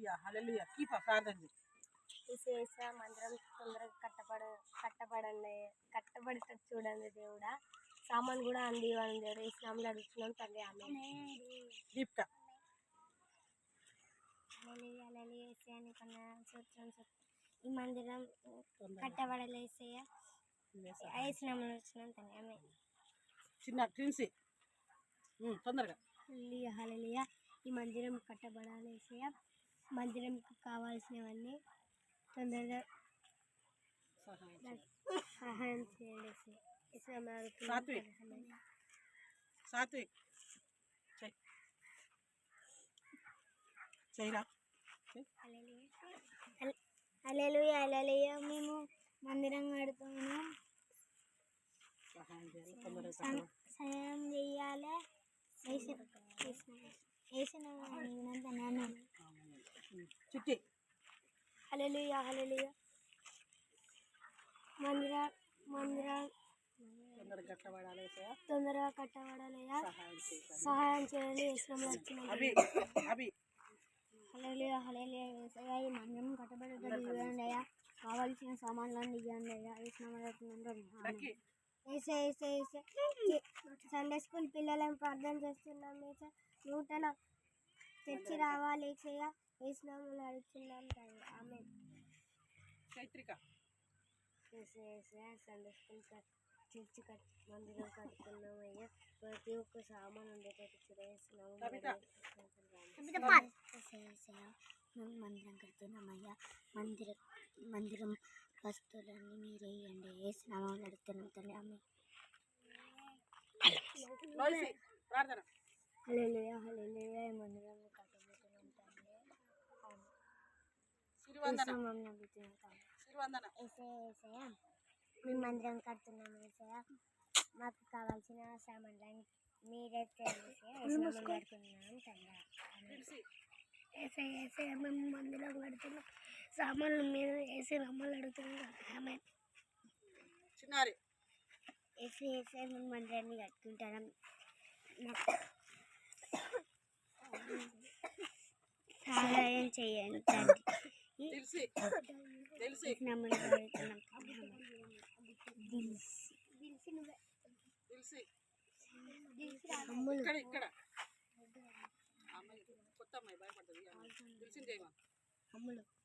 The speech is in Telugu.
హల్లెలూయా హల్లెలూయా కీప ప్రార్థన చేయి. విశేష మందిరం తొందరగా కట్టబడేటట్టు చూడండి దేవుడా. సామాన్ కూడా అందివ్వండి దేవుడు. ఈ స్నామంలో అడుగుతున్నాం తండ్రి. ఆమేన్. దీప్క ఈ మందిరం కట్టబడలేసయ్య. స్నామంలో వచ్చినాం తండ్రి. ఆమేన్. చిన్న ట్రిన్సీ తొందరగా. హల్లెలూయా హల్లెలూయా. ఈ మందిరం కట్టబడాలేసయ్య. మందిరంకి కావాల్సినవన్నీ తొందరగా సహాయం చేయండి. సాత్విక్ చేయరా. హల్లెలూయా హల్లెలూయా. మేము మందిరం కడుతున్నాం, సహాయం చేయాలి. చిట్టి హల్లెలూయా హల్లెలూయా. మందిరం తొందరగా కట్టబడాలయ్యా. సహాయం చేయండి. హల్లెలూయా హల్లెలూయా. యేసయ్యా ఈ మందిరం కట్టబడేటట్టు చూడండి అయ్యా. కావాల్సిన సామాన్లన్నీ ఇవ్వండి అయ్యా. సండే స్కూల్ పిల్లలను ప్రార్థన చేస్తున్నాం. నూతన తెచ్చి రావాలి ఏసయ్యా. యేసునామములో అడుగుతున్నాం తండ్రి. ఆమేన్. చైత్రిక సండే స్కూల్ చర్చి మందిరం కట్టుకున్నాం అయ్యా. ప్రతి ఒక్క సామాన్ ఉండేటట్టు చూడేస్తున్నాము. మేము మందిరం కడుతున్నామయ్యా. మందిరం వస్తువులన్నీ మీరే ఇవ్వండి. యేసునామములో అడుగుతున్నాం తండ్రి. ఆమేన్. హల్లెలూయా హల్లెలూయా. ఈ మందిరం కట్టబోతున్నాం తండ్రి. యేసయ్యా మేము మందిరం కడుతున్నాం యేసయ్యా. మాకు కావాల్సిన సామాన్లు మీరే కడుతున్నాం తండ్రి. యేసయ్యా మేము మందిరం కడుతున్నాం, సామాన్లు మీరు వేసి రమ్మని అడుగుతున్నాం. ఆమేన్. చిన్నారి యేసయ్యా మేము మందిరాన్ని కట్టుకుంటాం. సహాయం చేయండి తండ్రి. కొత్త అమ్మాయి భయపడుతుంది.